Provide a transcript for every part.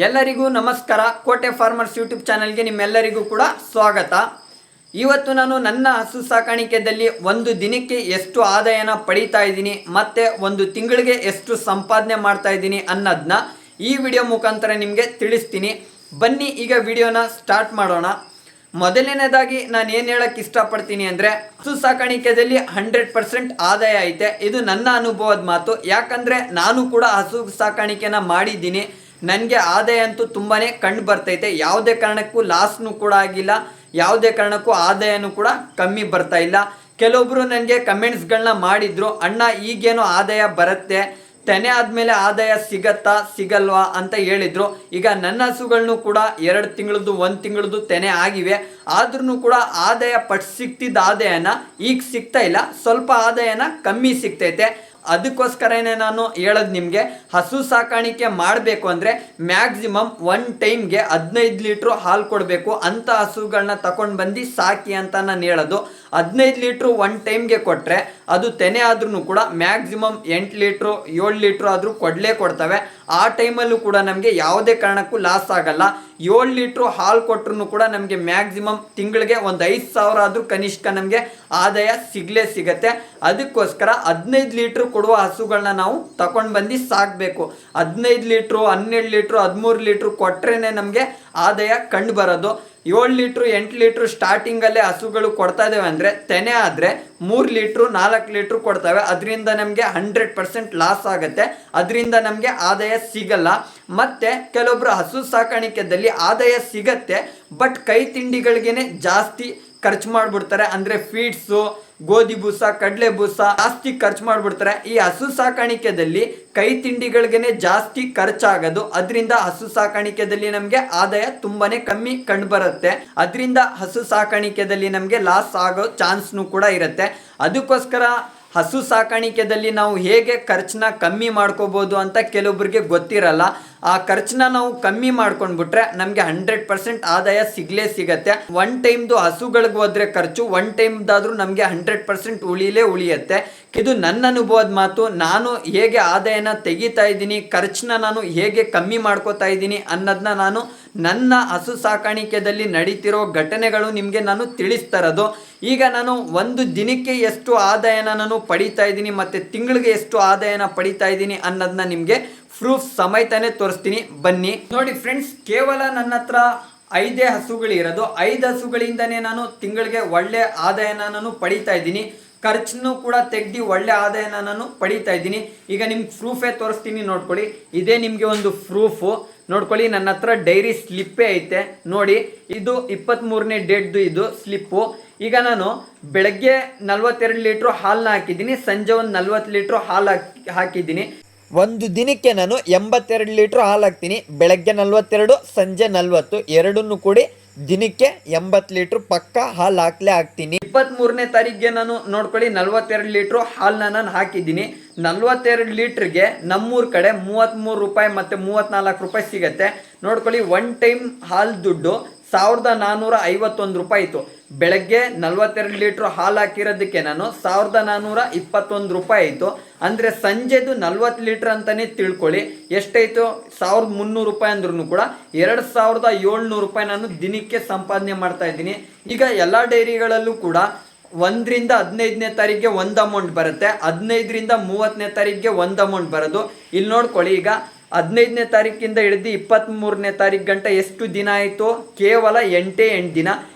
ಎಲ್ಲರಿಗೂ ನಮಸ್ಕಾರ. ಕೋಟೆ ಫಾರ್ಮರ್ಸ್ ಯೂಟ್ಯೂಬ್ ಚಾನಲ್ಗೆ ನಿಮ್ಮೆಲ್ಲರಿಗೂ ಕೂಡ ಸ್ವಾಗತ. ಇವತ್ತು ನಾನು ನನ್ನ ಹಸು ಸಾಕಾಣಿಕೆಯಲ್ಲಿ ಒಂದು ದಿನಕ್ಕೆ ಎಷ್ಟು ಆದಾಯನ ಪಡೀತಾ ಇದ್ದೀನಿ ಮತ್ತು ಒಂದು ತಿಂಗಳಿಗೆ ಎಷ್ಟು ಸಂಪಾದನೆ ಮಾಡ್ತಾ ಇದ್ದೀನಿ ಅನ್ನೋದನ್ನ ಈ ವಿಡಿಯೋ ಮುಖಾಂತರ ನಿಮಗೆ ತಿಳಿಸ್ತೀನಿ. ಬನ್ನಿ ಈಗ ವಿಡಿಯೋನ ಸ್ಟಾರ್ಟ್ ಮಾಡೋಣ. ಮೊದಲನೇದಾಗಿ ನಾನು ಏನು ಹೇಳಕ್ಕೆ ಇಷ್ಟಪಡ್ತೀನಿ ಅಂದರೆ, ಹಸು ಸಾಕಾಣಿಕೆಯಲ್ಲಿ 100% ಆದಾಯ ಐತೆ. ಇದು ನನ್ನ ಅನುಭವದ ಮಾತು. ಯಾಕಂದರೆ ನಾನು ಕೂಡ ಹಸು ಸಾಕಾಣಿಕೆನ ಮಾಡಿದ್ದೀನಿ. ನನಗೆ ಆದಾಯ ಅಂತೂ ತುಂಬಾ ಕಂಡು ಬರ್ತೈತೆ. ಯಾವುದೇ ಕಾರಣಕ್ಕೂ ಲಾಸ್ನೂ ಕೂಡ ಆಗಿಲ್ಲ, ಯಾವುದೇ ಕಾರಣಕ್ಕೂ ಆದಾಯನೂ ಕೂಡ ಕಮ್ಮಿ ಬರ್ತಾ ಇಲ್ಲ. ಕೆಲವೊಬ್ಬರು ನನಗೆ ಕಮೆಂಟ್ಸ್ಗಳನ್ನ ಮಾಡಿದ್ರು, ಅಣ್ಣ ಈಗೇನೋ ಆದಾಯ ಬರುತ್ತೆ, ತೆನೆ ಆದಮೇಲೆ ಆದಾಯ ಸಿಗತ್ತಾ ಸಿಗಲ್ವಾ ಅಂತ ಹೇಳಿದರು. ಈಗ ನನ್ನ ಹಸುಗಳನ್ನು ಕೂಡ 2 ತಿಂಗಳದ್ದು 1 ತಿಂಗಳದ್ದು ತೆನೆ ಆಗಿವೆ. ಆದ್ರೂ ಕೂಡ ಆದಾಯ ಸಿಗ್ತಿದ್ದ ಆದಾಯನ ಈಗ ಸಿಗ್ತಾ ಇಲ್ಲ, ಸ್ವಲ್ಪ ಆದಾಯನ ಕಮ್ಮಿ ಸಿಗ್ತೈತೆ. ಅದಕ್ಕೋಸ್ಕರನೇ ನಾನು ಹೇಳೋದು ನಿಮಗೆ, ಹಸು ಸಾಕಾಣಿಕೆ ಮಾಡಬೇಕು ಅಂದರೆ ಮ್ಯಾಕ್ಸಿಮಮ್ 1 ಟೈಮ್ಗೆ 15 ಲೀಟ್ರು ಹಾಲು ಕೊಡಬೇಕು. ಅಂಥ ಹಸುಗಳನ್ನ ತಗೊಂಡು ಬಂದು ಸಾಕಿ ಅಂತ ನಾನು ಹೇಳೋದು. 15 ಲೀಟ್ರು 1 ಟೈಮ್ಗೆ ಕೊಟ್ಟರೆ ಅದು ತೆನೆ ಆದ್ರೂ ಕೂಡ ಮ್ಯಾಕ್ಸಿಮಮ್ 8 ಲೀಟ್ರು 7 ಲೀಟ್ರು ಆದರೂ ಕೊಡ್ತವೆ. ಆ ಟೈಮಲ್ಲೂ ಕೂಡ ನಮಗೆ ಯಾವುದೇ ಕಾರಣಕ್ಕೂ ಲಾಸ್ ಆಗಲ್ಲ. 7 ಲೀಟ್ರು ಹಾಲು ಕೊಟ್ಟರು ಕೂಡ ನಮಗೆ ಮ್ಯಾಕ್ಸಿಮಮ್ ತಿಂಗಳಿಗೆ ಒಂದು 5,000 ಆದರೂ ಕನಿಷ್ಠ ನಮಗೆ ಆದಾಯ ಸಿಗತ್ತೆ. ಅದಕ್ಕೋಸ್ಕರ 15 ಲೀಟ್ರು ಕೊಡುವ ಹಸುಗಳನ್ನ ನಾವು ತಗೊಂಡು ಬಂದು ಸಾಕಬೇಕು. 15 ಲೀಟ್ರು 12 ಲೀಟ್ರು 13 ಲೀಟ್ರು ಕೊಟ್ಟರೆ ನಮಗೆ ಆದಾಯ ಕಂಡು ಬರೋದು. 7 ಲೀಟ್ರು 8 ಲೀಟ್ರು ಸ್ಟಾರ್ಟಿಂಗಲ್ಲೇ ಹಸುಗಳು ಕೊಡ್ತಾ ಇದ್ದಾವೆ ಅಂದರೆ ತೆನೆ ಆದರೆ 3 ಲೀಟ್ರು 4 ಲೀಟ್ರು ಕೊಡ್ತವೆ. ಅದರಿಂದ ನಮಗೆ 100% ಲಾಸ್ ಆಗುತ್ತೆ. ಅದರಿಂದ ನಮಗೆ ಆದಾಯ ಸಿಗಲ್ಲ. ಮತ್ತು ಕೆಲವೊಬ್ಬರು ಹಸು ಸಾಕಾಣಿಕೆಯಲ್ಲಿ ಆದಾಯ ಸಿಗತ್ತೆ, ಬಟ್ ಕೈ ತಿಂಡಿಗಳಿಗೇನೆ ಜಾಸ್ತಿ ಖರ್ಚು ಮಾಡಿಬಿಡ್ತಾರೆ. ಅಂದರೆ ಫೀಡ್ಸು, ಗೋಧಿ ಬೂಸ, ಕಡಲೆ ಬೂಸ ಜಾಸ್ತಿ ಖರ್ಚು ಮಾಡಿಬಿಡ್ತಾರೆ. ಈ ಹಸು ಸಾಕಾಣಿಕೆಯಲ್ಲಿ ಕೈ ತಿಂಡಿಗಳಿಗೇನೆ ಜಾಸ್ತಿ ಖರ್ಚಾಗೋದು. ಅದರಿಂದ ಹಸು ಸಾಕಾಣಿಕೆಯಲ್ಲಿ ನಮಗೆ ಆದಾಯ ತುಂಬಾನೇ ಕಮ್ಮಿ ಕಂಡು ಬರುತ್ತೆ. ಅದರಿಂದ ಹಸು ಸಾಕಾಣಿಕೆಯಲ್ಲಿ ನಮಗೆ ಲಾಸ್ ಆಗೋ ಚಾನ್ಸ್ನು ಕೂಡ ಇರುತ್ತೆ. ಅದಕ್ಕೋಸ್ಕರ ಹಸು ಸಾಕಾಣಿಕೆಯಲ್ಲಿ ನಾವು ಹೇಗೆ ಖರ್ಚನ್ನ ಕಮ್ಮಿ ಮಾಡ್ಕೋಬೋದು ಅಂತ ಕೆಲವೊಬ್ಬರಿಗೆ ಗೊತ್ತಿರಲ್ಲ. ಆ ಖರ್ಚನ್ನ ನಾವು ಕಮ್ಮಿ ಮಾಡ್ಕೊಂಡ್ಬಿಟ್ರೆ ನಮಗೆ 100% ಆದಾಯ ಸಿಗತ್ತೆ. 1 ಟೈಮ್ದು ಹಸುಗಳಿಗೆ ಹೋದ್ರೆ ಖರ್ಚು 1 ಟೈಮ್ದಾದ್ರೂ ನಮಗೆ 100% ಉಳಿಯುತ್ತೆ. ಇದು ನನ್ನ ಅನುಭವದ ಮಾತು. ನಾನು ಹೇಗೆ ಆದಾಯನ ತೆಗಿತಾ ಇದ್ದೀನಿ, ಖರ್ಚನ್ನ ನಾನು ಹೇಗೆ ಕಮ್ಮಿ ಮಾಡ್ಕೋತಾ ಇದ್ದೀನಿ ಅನ್ನೋದನ್ನ ನಾನು ನನ್ನ ಹಸು ಸಾಕಾಣಿಕೆಯಲ್ಲಿ ನಡೀತಿರೋ ಘಟನೆಗಳು ನಿಮಗೆ ನಾನು ತಿಳಿಸ್ತಾ ಇರೋದು. ಈಗ ನಾನು ಒಂದು ದಿನಕ್ಕೆ ಎಷ್ಟು ಆದಾಯನ ನಾನು ಪಡಿತಾ ಇದ್ದೀನಿ ಮತ್ತು ತಿಂಗಳಿಗೆ ಎಷ್ಟು ಆದಾಯನ ಪಡಿತಾ ಇದ್ದೀನಿ ಅನ್ನೋದನ್ನ ನಿಮಗೆ ಪ್ರೂಫ್ ಸಮೇತನೇ ತೋರಿಸ್ತೀನಿ. ಬನ್ನಿ ನೋಡಿ ಫ್ರೆಂಡ್ಸ್, ಕೇವಲ ನನ್ನ ಹತ್ರ 5 ಹಸುಗಳಿರೋದು. 5 ಹಸುಗಳಿಂದನೇ ನಾನು ತಿಂಗಳಿಗೆ ಒಳ್ಳೆ ಆದಾಯನ ನಾನು ಪಡಿತಾ ಇದ್ದೀನಿ. ಖರ್ಚನ್ನು ಕೂಡ ತೆಗ್ದು ಒಳ್ಳೆ ಆದಾಯನ ನಾನು ಪಡಿತಾ ಇದ್ದೀನಿ. ಈಗ ನಿಮ್ಗೆ ಪ್ರೂಫೇ ತೋರಿಸ್ತೀನಿ, ನೋಡ್ಕೊಳ್ಳಿ. ಇದೇ ನಿಮಗೆ ಒಂದು ಪ್ರೂಫು. ನೋಡ್ಕೊಳ್ಳಿ, ನನ್ನ ಹತ್ರ ಡೈರಿ ಸ್ಲಿಪ್ಪೇ ಐತೆ ನೋಡಿ. ಇದು 23ನೇ ಡೇಟ್ದು ಇದು ಸ್ಲಿಪ್ಪು. ಈಗ ನಾನು ಬೆಳಗ್ಗೆ 42 ಲೀಟ್ರು ಹಾಲನ್ನ ಹಾಕಿದ್ದೀನಿ, ಸಂಜೆ ಒಂದು 40 ಲೀಟ್ರು ಹಾಲು ಹಾಕಿದ್ದೀನಿ. ಒಂದು ದಿನಕ್ಕೆ ನಾನು 82 ಲೀಟ್ರು ಹಾಲು ಹಾಕ್ತೀನಿ. ಬೆಳಗ್ಗೆ 42, ಸಂಜೆ 40, ಎರಡನ್ನೂ ಕೂಡಿ ದಿನಕ್ಕೆ 80 ಲೀಟ್ರು ಪಕ್ಕ ಹಾಲು ಹಾಕ್ತೀನಿ. 23ನೇ ತಾರೀಕಿಗೆ ನಾನು ನೋಡ್ಕೊಳ್ಳಿ 42 ಲೀಟ್ರು ಹಾಲನ್ನ ನಾನು ಹಾಕಿದ್ದೀನಿ. 42 ಲೀಟ್ರಿಗೆ ನಮ್ಮೂರ ಕಡೆ 33 ರೂಪಾಯಿ ಮತ್ತು 34 ರೂಪಾಯಿ ಸಿಗುತ್ತೆ. ನೋಡ್ಕೊಳ್ಳಿ, 1 ಟೈಮ್ ಹಾಲು ದುಡ್ಡು 1451 ರೂಪಾಯಿ ಇತ್ತು. ಬೆಳಗ್ಗೆ 42 ಲೀಟ್ರು ಹಾಲು ಹಾಕಿರೋದಕ್ಕೆ ನಾನು 1421 ರೂಪಾಯಿ ಆಯಿತು. ಅಂದರೆ ಸಂಜೆದು 40 ಲೀಟ್ರ್ ಅಂತಲೇ ತಿಳ್ಕೊಳ್ಳಿ ಎಷ್ಟಾಯಿತು, 1300 ರೂಪಾಯಿ ಅಂದ್ರೂ ಕೂಡ 2700 ರೂಪಾಯಿ ನಾನು ದಿನಕ್ಕೆ ಸಂಪಾದನೆ ಮಾಡ್ತಾ ಇದ್ದೀನಿ. ಈಗ ಎಲ್ಲ ಡೈರಿಗಳಲ್ಲೂ ಕೂಡ 1ರಿಂದ 15ನೇ ತಾರೀಕಿಗೆ ಒಂದು ಅಮೌಂಟ್ ಬರುತ್ತೆ, 15ರಿಂದ 30ನೇ ತಾರೀಕಿಗೆ ಒಂದು ಅಮೌಂಟ್ ಬರೋದು. ಇಲ್ಲಿ ನೋಡ್ಕೊಳ್ಳಿ, ಈಗ 15ನೇ ತಾರೀಕಿಂದ ಹಿಡಿದು 23ನೇ ತಾರೀಕು ಗಂಟ ಎಷ್ಟು ದಿನ ಆಯಿತು? ಕೇವಲ 8 ದಿನ.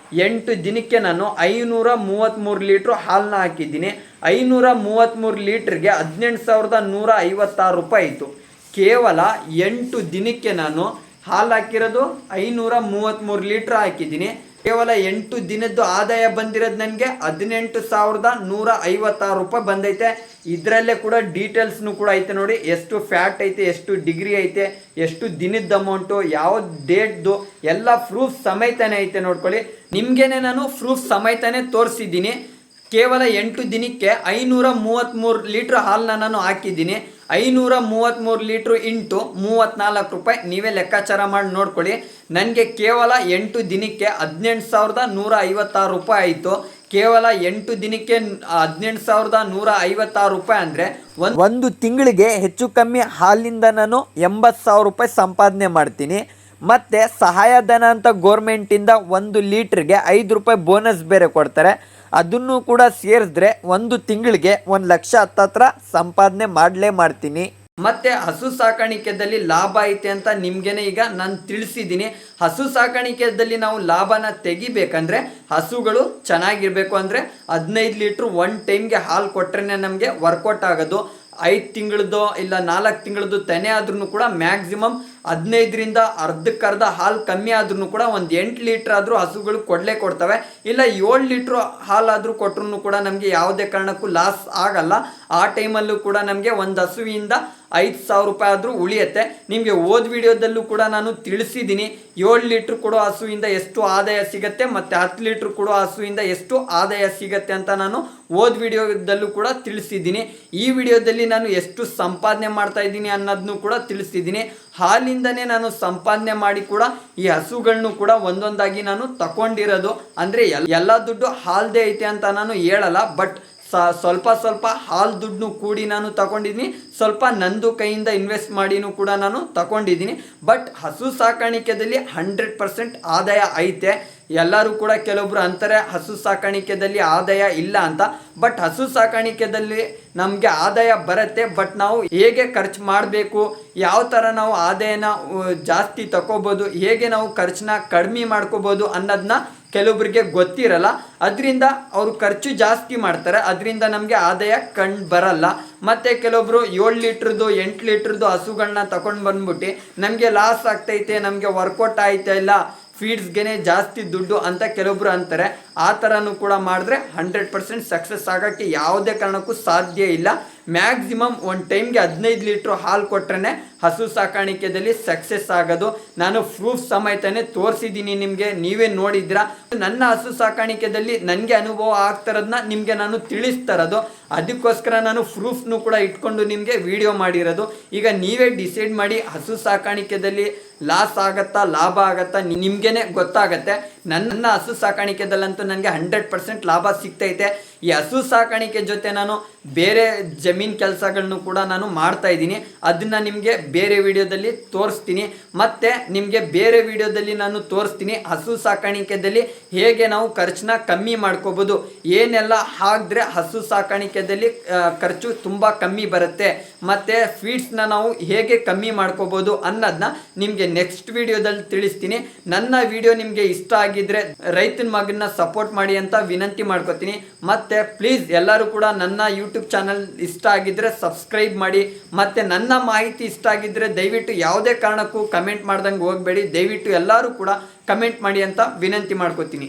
8 ದಿನಕ್ಕೆ ನಾನು 533 ಲೀಟ್ರು ಹಾಲನ್ನ ಹಾಕಿದ್ದೀನಿ. 533 ಲೀಟ್ರಿಗೆ 18,156 ರೂಪಾಯಿ ಆಯಿತು. ಕೇವಲ 8 ದಿನಕ್ಕೆ ನಾನು ಹಾಲು ಹಾಕಿರೋದು 533 ಲೀಟ್ರ್ ಹಾಕಿದ್ದೀನಿ. ಕೇವಲ 8 ದಿನದ್ದು ಆದಾಯ ಬಂದಿರೋದು ನನಗೆ 18,156 ರೂಪಾಯಿ ಬಂದೈತೆ. ಇದರಲ್ಲೇ ಕೂಡ ಡೀಟೇಲ್ಸ್ನು ಕೂಡ ಐತೆ ನೋಡಿ, ಎಷ್ಟು ಫ್ಯಾಟ್ ಐತೆ, ಎಷ್ಟು ಡಿಗ್ರಿ ಐತೆ, ಎಷ್ಟು ದಿನದ ಅಮೌಂಟು, ಯಾವ ಡೇಟ್ದು ಎಲ್ಲ ಪ್ರೂಫ್ ಸಮೇತನೇ ಐತೆ. ನೋಡ್ಕೊಳ್ಳಿ, ನಿಮಗೇನೆ ನಾನು ಪ್ರೂಫ್ ಸಮೇತನೇ ತೋರಿಸಿದ್ದೀನಿ. ಕೇವಲ 8 ದಿನಕ್ಕೆ 533 ಲೀಟ್ರ್ ಹಾಲನ್ನ ನಾನು ಹಾಕಿದ್ದೀನಿ. 533 ಲೀಟ್ರು ಇಂಟು 34 ರೂಪಾಯಿ. ನೀವೇ ಲೆಕ್ಕಾಚಾರ ಮಾಡಿ ನೋಡ್ಕೊಳ್ಳಿ. ನನಗೆ ಕೇವಲ 8 ದಿನಕ್ಕೆ 18,156 ರೂಪಾಯಿ ಆಯಿತು. ಕೇವಲ 8 ದಿನಕ್ಕೆ 18,156 ರೂಪಾಯಿ ಅಂದರೆ ಒಂದು ತಿಂಗಳಿಗೆ ಹೆಚ್ಚು ಕಮ್ಮಿ ಹಾಲಿಂದ ನಾನು 80,000 ರೂಪಾಯಿ ಸಂಪಾದನೆ ಮಾಡ್ತೀನಿ. ಮತ್ತು ಸಹಾಯಧನ ಅಂತ ಗೋರ್ಮೆಂಟಿಂದ 1 ಲೀಟ್ರಿಗೆ 5 ರೂಪಾಯಿ ಬೋನಸ್ ಬೇರೆ ಕೊಡ್ತಾರೆ. ಅದನ್ನು ಕೂಡ ಸೇರಿಸಿದ್ರೆ ಒಂದು ತಿಂಗಳಿಗೆ 1,00,000 ಹತ್ತತ್ರ ಸಂಪಾದನೆ ಮಾಡ್ತೀನಿ. ಮತ್ತು ಹಸು ಸಾಕಾಣಿಕೆಯಲ್ಲಿ ಲಾಭ ಐತೆ ಅಂತ ನಿಮಗೇನೆ ಈಗ ನಾನು ತಿಳಿಸಿದ್ದೀನಿ. ಹಸು ಸಾಕಾಣಿಕೆಯಲ್ಲಿ ನಾವು ಲಾಭನ ತೆಗಿಬೇಕಂದ್ರೆ ಹಸುಗಳು ಚೆನ್ನಾಗಿರಬೇಕು. ಅಂದರೆ 15 ಲೀಟ್ರ್ ಒನ್ ಟೈಮ್ಗೆ ಹಾಲು ಕೊಟ್ಟರೆ ನಮಗೆ ವರ್ಕೌಟ್ ಆಗೋದು. 5 ತಿಂಗಳದ್ದು ಇಲ್ಲ 4 ತಿಂಗಳದ್ದು ತೆನೆ ಆದ್ರೂ ಕೂಡ ಮ್ಯಾಕ್ಸಿಮಮ್ 15ರಿಂದ ಅರ್ಧಕ್ಕರ್ಧ ಹಾಲು ಕಮ್ಮಿ ಆದ್ರೂ ಕೂಡ ಒಂದು 8 ಲೀಟ್ರ್ ಆದರೂ ಹಸುಗಳು ಕೊಡ್ತವೆ. ಇಲ್ಲ 7 ಲೀಟ್ರ್ ಹಾಲಾದರೂ ಕೊಟ್ಟರು ಕೂಡ ನಮಗೆ ಯಾವುದೇ ಕಾರಣಕ್ಕೂ ಲಾಸ್ ಆಗಲ್ಲ. ಆ ಟೈಮಲ್ಲೂ ಕೂಡ ನಮಗೆ ಒಂದು ಹಸುವಿಂದ 5,000 ರೂಪಾಯಿ ಆದರೂ ಉಳಿಯುತ್ತೆ. ನಿಮಗೆ ಓದ್ ವಿಡಿಯೋದಲ್ಲೂ ಕೂಡ ನಾನು ತಿಳಿಸಿದ್ದೀನಿ 7 ಲೀಟ್ರ್ ಕೊಡೋ ಹಸುವಿಂದ ಎಷ್ಟು ಆದಾಯ ಸಿಗುತ್ತೆ ಮತ್ತು 10 ಲೀಟ್ರ್ ಕೊಡೋ ಹಸುವಿಂದ ಎಷ್ಟು ಆದಾಯ ಸಿಗುತ್ತೆ ಅಂತ ನಾನು ಓದ್ ವಿಡಿಯೋದಲ್ಲೂ ಕೂಡ ತಿಳಿಸಿದ್ದೀನಿ. ಈ ವಿಡಿಯೋದಲ್ಲಿ ನಾನು ಎಷ್ಟು ಸಂಪಾದನೆ ಮಾಡ್ತಾ ಇದ್ದೀನಿ ಅನ್ನೋದನ್ನು ಕೂಡ ತಿಳಿಸಿದ್ದೀನಿ. ಹಾಲಿಂದನೇ ನಾನು ಸಂಪಾದನೆ ಮಾಡಿ ಕೂಡ ಈ ಹಸುಗಳನ್ನು ಕೂಡ ಒಂದೊಂದಾಗಿ ನಾನು ತಗೊಂಡಿರೋದು. ಅಂದರೆ ಎಲ್ಲ ದುಡ್ಡು ಹಾಲ್ದೇ ಐತೆ ಅಂತ ನಾನು ಹೇಳಲ್ಲ. ಬಟ್ ಸ್ವಲ್ಪ ಹಾಲು ದುಡ್ಡು ಕೂಡಿ ನಾನು ತಗೊಂಡಿದ್ದೀನಿ. ಸ್ವಲ್ಪ ನಂದು ಕೈಯಿಂದ ಇನ್ವೆಸ್ಟ್ ಮಾಡಿನೂ ಕೂಡ ನಾನು ತಗೊಂಡಿದ್ದೀನಿ. ಬಟ್ ಹಸು ಸಾಕಾಣಿಕೆಯಲ್ಲಿ 100% ಆದಾಯ ಐತೆ. ಎಲ್ಲರೂ ಕೂಡ ಕೆಲವೊಬ್ರು ಅಂತಾರೆ ಹಸು ಸಾಕಾಣಿಕೆಯಲ್ಲಿ ಆದಾಯ ಇಲ್ಲ ಅಂತ. ಬಟ್ ಹಸು ಸಾಕಾಣಿಕೆಯಲ್ಲಿ ನಮಗೆ ಆದಾಯ ಬರುತ್ತೆ. ಬಟ್ ನಾವು ಹೇಗೆ ಖರ್ಚು ಮಾಡಬೇಕು, ಯಾವ ಥರ ನಾವು ಆದಾಯನ ಜಾಸ್ತಿ ತಗೋಬೋದು, ಹೇಗೆ ನಾವು ಖರ್ಚನ್ನ ಕಡಿಮೆ ಮಾಡ್ಕೋಬೋದು ಅನ್ನೋದನ್ನ ಕೆಲವೊಬ್ಬರಿಗೆ ಗೊತ್ತಿರಲ್ಲ. ಅದರಿಂದ ಅವರು ಖರ್ಚು ಜಾಸ್ತಿ ಮಾಡ್ತಾರೆ, ಅದರಿಂದ ನಮಗೆ ಆದಾಯ ಕಂಡು ಬರಲ್ಲ. ಮತ್ತು ಕೆಲವೊಬ್ರು 7 ಲೀಟ್ರದ್ದು 8 ಲೀಟ್ರದ್ದು ಹಸುಗಳನ್ನ ತಗೊಂಡು ಬಂದ್ಬಿಟ್ಟು ನಮಗೆ ಲಾಸ್ ಆಗ್ತೈತೆ, ನಮಗೆ ವರ್ಕೌಟ್ ಆಯ್ತಾ ಇಲ್ಲ, ಫೀಡ್ಸ್ಗೆ ಜಾಸ್ತಿ ದುಡ್ಡು ಅಂತ ಕೆಲವೊಬ್ರು ಅಂತಾರೆ. ಆ ಥರನೂ ಕೂಡ ಮಾಡಿದ್ರೆ 100% ಸಕ್ಸಸ್ ಆಗೋಕ್ಕೆ ಯಾವುದೇ ಕಾರಣಕ್ಕೂ ಸಾಧ್ಯ ಇಲ್ಲ. ಮ್ಯಾಕ್ಸಿಮಮ್ ಒಂದು ಟೈಮ್ಗೆ 15 ಲೀಟ್ರ್ ಹಾಲು ಕೊಟ್ರೆ ಹಸು ಸಾಕಾಣಿಕೆಯಲ್ಲಿ ಸಕ್ಸಸ್ ಆಗೋದು. ನಾನು ಪ್ರೂಫ್ ಸಮೇತನೇ ತೋರಿಸಿದ್ದೀನಿ ನಿಮಗೆ, ನೀವೇ ನೋಡಿದ್ರ. ನನ್ನ ಹಸು ಸಾಕಾಣಿಕೆಯಲ್ಲಿ ನನಗೆ ಅನುಭವ ಆಗ್ತಿರೋದನ್ನ ನಿಮಗೆ ನಾನು ತಿಳಿಸ್ತಾರದು. ಅದಕ್ಕೋಸ್ಕರ ನಾನು ಪ್ರೂಫ್ನು ಕೂಡ ಇಟ್ಕೊಂಡು ನಿಮಗೆ ವಿಡಿಯೋ ಮಾಡಿರೋದು. ಈಗ ನೀವೇ ಡಿಸೈಡ್ ಮಾಡಿ ಹಸು ಸಾಕಾಣಿಕೆಯಲ್ಲಿ ಲಾಸ್ ಆಗತ್ತಾ ಲಾಭ ಆಗತ್ತಾ ನಿಮಗೇನೆ ಗೊತ್ತಾಗತ್ತೆ. ನನ್ನ ಹಸು ಸಾಕಾಣಿಕೆದಲ್ಲಂತೂ ನನಗೆ 100% ಲಾಭ ಸಿಗ್ತೈತೆ. ಈ ಹಸು ಸಾಕಾಣಿಕೆ ಜೊತೆ ನಾನು ಬೇರೆ ಜಮೀನು ಕೆಲಸಗಳನ್ನು ಕೂಡ ನಾನು ಮಾಡ್ತಾ ಇದ್ದೀನಿ. ಅದನ್ನು ನಿಮಗೆ ಬೇರೆ ವಿಡಿಯೋದಲ್ಲಿ ತೋರಿಸ್ತೀನಿ. ಮತ್ತು ನಿಮಗೆ ಬೇರೆ ವಿಡಿಯೋದಲ್ಲಿ ನಾನು ತೋರಿಸ್ತೀನಿ ಹಸು ಸಾಕಾಣಿಕೆಯಲ್ಲಿ ಹೇಗೆ ನಾವು ಖರ್ಚನ್ನ ಕಮ್ಮಿ ಮಾಡ್ಕೋಬೋದು, ಏನೆಲ್ಲ ಹಾಕಿದ್ರೆ ಹಸು ಸಾಕಾಣಿಕೆಯಲ್ಲಿ ಖರ್ಚು ತುಂಬ ಕಮ್ಮಿ ಬರುತ್ತೆ, ಮತ್ತು ಫೀಡ್ಸ್ನ ನಾವು ಹೇಗೆ ಕಮ್ಮಿ ಮಾಡ್ಕೋಬೋದು ಅನ್ನೋದನ್ನ ನಿಮಗೆ ನೆಕ್ಸ್ಟ್ ವಿಡಿಯೋದಲ್ಲಿ ತಿಳಿಸ್ತೀನಿ. ನನ್ನ ವಿಡಿಯೋ ನಿಮಗೆ ಇಷ್ಟ ಆಗಿದ್ರೆ ರೈತನ ಮಗನ್ನ ಸಪೋರ್ಟ್ ಮಾಡಿ ಅಂತ ವಿನಂತಿ ಮಾಡ್ಕೋತೀನಿ. ಮತ್ತು ಪ್ಲೀಸ್ ಎಲ್ಲರೂ ಕೂಡ ನನ್ನ ಯೂಟ್ಯೂಬ್ ಚಾನಲ್ ಇಷ್ಟ ಆಗಿದ್ರೆ ಸಬ್ಸ್ಕ್ರೈಬ್ ಮಾಡಿ. ಮತ್ತು ನನ್ನ ಮಾಹಿತಿ ಇಷ್ಟ ಆಗಿದ್ರೆ ದಯವಿಟ್ಟು ಯಾವುದೇ ಕಾರಣಕ್ಕೂ ಕಮೆಂಟ್ ಮಾಡ್ದಂಗೆ ಹೋಗಬೇಡಿ. ದಯವಿಟ್ಟು ಎಲ್ಲರೂ ಕೂಡ ಕಮೆಂಟ್ ಮಾಡಿ ಅಂತ ವಿನಂತಿ ಮಾಡ್ಕೋತೀನಿ.